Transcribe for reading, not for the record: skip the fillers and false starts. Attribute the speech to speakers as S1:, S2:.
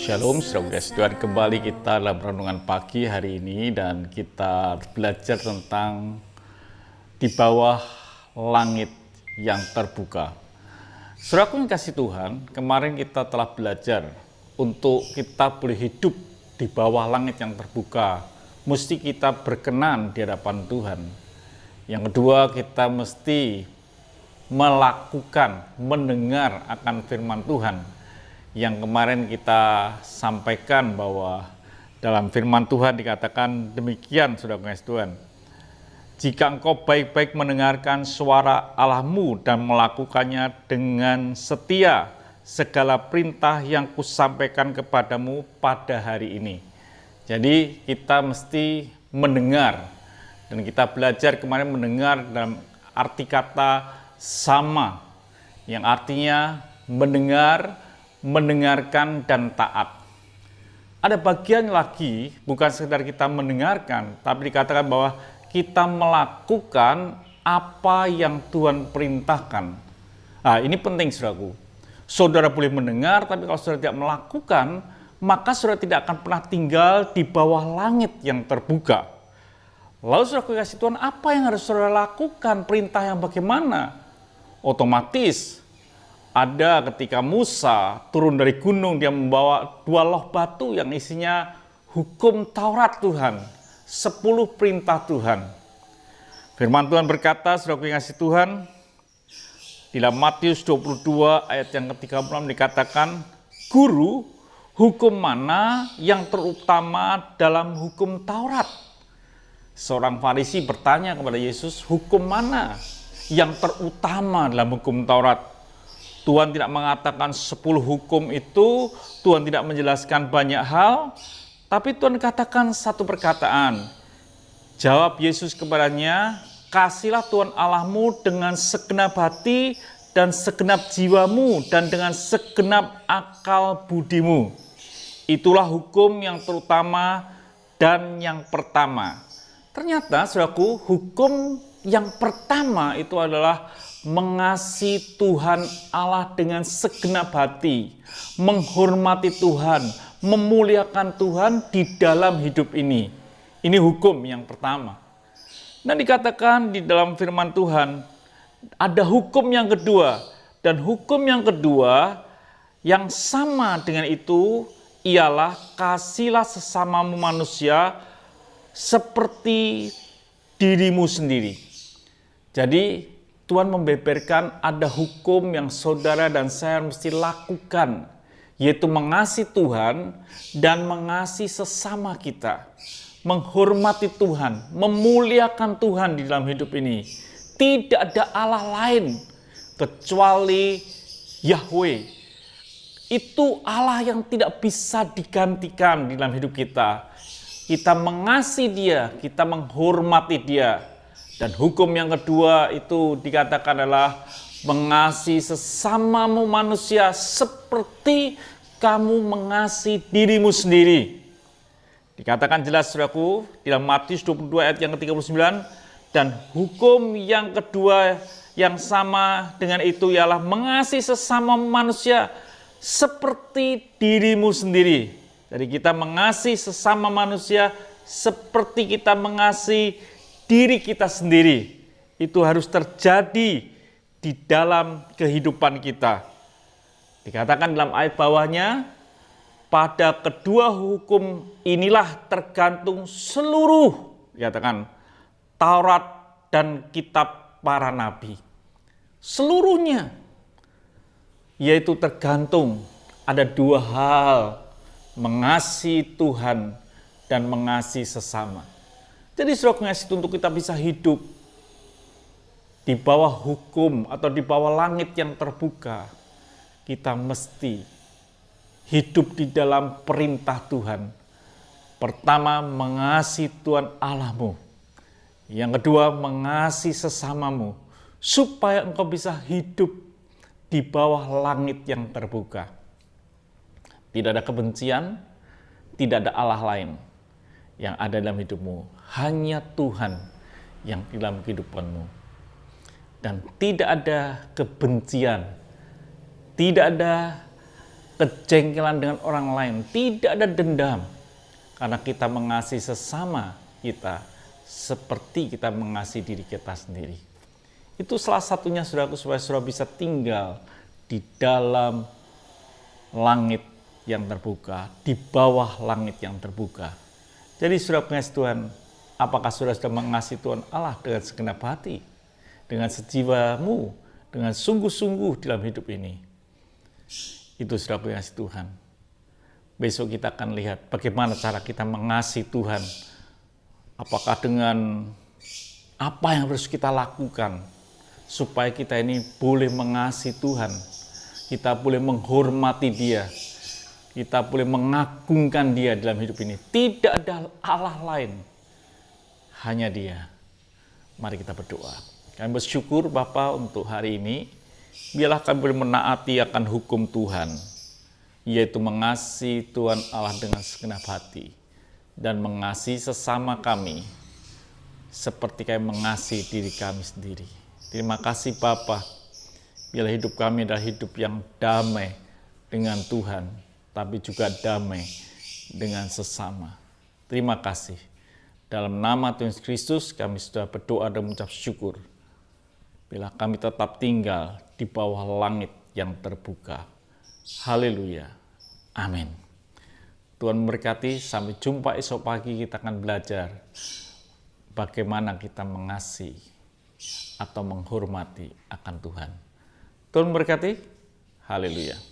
S1: Shalom, saudara Tuhan, kembali kita dalam renungan pagi hari ini dan kita belajar tentang di bawah langit yang terbuka. Saudaraku yang kasih Tuhan, kemarin kita telah belajar untuk kita boleh hidup di bawah langit yang terbuka, mesti kita berkenan di hadapan Tuhan. Yang kedua, kita mesti melakukan, mendengar akan firman Tuhan. Yang kemarin kita sampaikan bahwa dalam firman Tuhan dikatakan demikian, saudara kasih Tuhan. Jika engkau baik-baik mendengarkan suara Allahmu dan melakukannya dengan setia, segala perintah yang kusampaikan kepadamu pada hari ini. Jadi kita mesti mendengar, dan kita belajar kemarin mendengar dalam arti kata sama, yang artinya mendengar, mendengarkan dan taat. Ada bagian lagi, bukan sekedar kita mendengarkan, tapi dikatakan bahwa kita melakukan apa yang Tuhan perintahkan. Nah, ini penting, saudaraku. Saudara boleh mendengar, tapi kalau saudara tidak melakukan, maka saudara tidak akan pernah tinggal di bawah langit yang terbuka. Lalu saudara kasih Tuhan, apa yang harus saudara lakukan? Perintah yang bagaimana? Otomatis ada ketika Musa turun dari gunung, dia membawa 2 loh batu yang isinya hukum Taurat Tuhan, 10 perintah Tuhan. Firman Tuhan berkata, saudara yang kasih Tuhan, di dalam Matius 22 ayat yang ke-36 dikatakan, Guru, hukum mana yang terutama dalam hukum Taurat? Seorang Farisi bertanya kepada Yesus, hukum mana yang terutama dalam hukum Taurat? Tuhan tidak mengatakan 10 hukum itu, Tuhan tidak menjelaskan banyak hal, tapi Tuhan katakan satu perkataan. Jawab Yesus kepadanya, kasihlah Tuhan Allahmu dengan segenap hati dan segenap jiwamu dan dengan segenap akal budimu. Itulah hukum yang terutama dan yang pertama. Ternyata, saudaraku, hukum yang pertama itu adalah mengasihi Tuhan Allah dengan segenap hati, menghormati Tuhan, memuliakan Tuhan di dalam hidup ini. Ini hukum yang pertama. Dan dikatakan di dalam firman Tuhan, ada hukum yang kedua. Dan hukum yang kedua yang sama dengan itu ialah kasihlah sesamamu manusia seperti dirimu sendiri. Jadi Tuhan membeberkan ada hukum yang saudara dan saya mesti lakukan, yaitu mengasihi Tuhan dan mengasihi sesama kita, menghormati Tuhan, memuliakan Tuhan di dalam hidup ini. Tidak ada Allah lain kecuali Yahweh. Itu Allah yang tidak bisa digantikan di dalam hidup kita. Kita mengasihi Dia, kita menghormati Dia. Dan hukum yang kedua itu dikatakan adalah mengasihi sesamamu manusia seperti kamu mengasihi dirimu sendiri. Dikatakan jelas, saudaraku, di dalam Matius 22 ayat yang ke-39, dan hukum yang kedua yang sama dengan itu ialah mengasihi sesama manusia seperti dirimu sendiri. Jadi kita mengasihi sesama manusia seperti kita mengasihi diri kita sendiri. Itu harus terjadi di dalam kehidupan kita. Dikatakan dalam ayat bawahnya, pada kedua hukum inilah tergantung seluruh, dikatakan, Taurat dan kitab para nabi. Seluruhnya, yaitu tergantung ada 2 hal, mengasihi Tuhan dan mengasihi sesama. Jadi saudara ngasih untuk kita bisa hidup di bawah hukum atau di bawah langit yang terbuka, kita mesti hidup di dalam perintah Tuhan. Pertama, mengasihi Tuhan Allahmu. Yang kedua, mengasihi sesamamu, supaya engkau bisa hidup di bawah langit yang terbuka. Tidak ada kebencian, tidak ada Allah lain yang ada dalam hidupmu. Hanya Tuhan yang di dalam kehidupanmu. Dan tidak ada kebencian, tidak ada kejengkelan dengan orang lain, tidak ada dendam. Karena kita mengasihi sesama kita seperti kita mengasihi diri kita sendiri. Itu salah satunya saudaraku, supaya saudara bisa tinggal di dalam langit yang terbuka, di bawah langit yang terbuka. Jadi saudara mengasihi Tuhan, apakah saudara sudah mengasihi Tuhan Allah dengan segenap hati, dengan sejiwamu, dengan sungguh-sungguh dalam hidup ini? Itu saudara mengasihi Tuhan. Besok kita akan lihat bagaimana cara kita mengasihi Tuhan. Apakah dengan apa yang harus kita lakukan supaya kita ini boleh mengasihi Tuhan, kita boleh menghormati Dia, kita boleh mengagungkan Dia dalam hidup ini. Tidak ada Allah lain, hanya Dia. Mari kita berdoa. Kami bersyukur Bapa untuk hari ini. Biarlah kami boleh menaati akan hukum Tuhan, yaitu mengasihi Tuhan Allah dengan segenap hati dan mengasihi sesama kami seperti kami mengasihi diri kami sendiri. Terima kasih Bapa. Biarlah hidup kami adalah hidup yang damai dengan Tuhan, tapi juga damai dengan sesama. Terima kasih. Dalam nama Tuhan Yesus Kristus kami sudah berdoa dan mengucap syukur. Bila kami tetap tinggal di bawah langit yang terbuka. Haleluya. Amin. Tuhan memberkati. Sampai jumpa esok pagi, kita akan belajar bagaimana kita mengasihi atau menghormati akan Tuhan. Tuhan memberkati. Haleluya.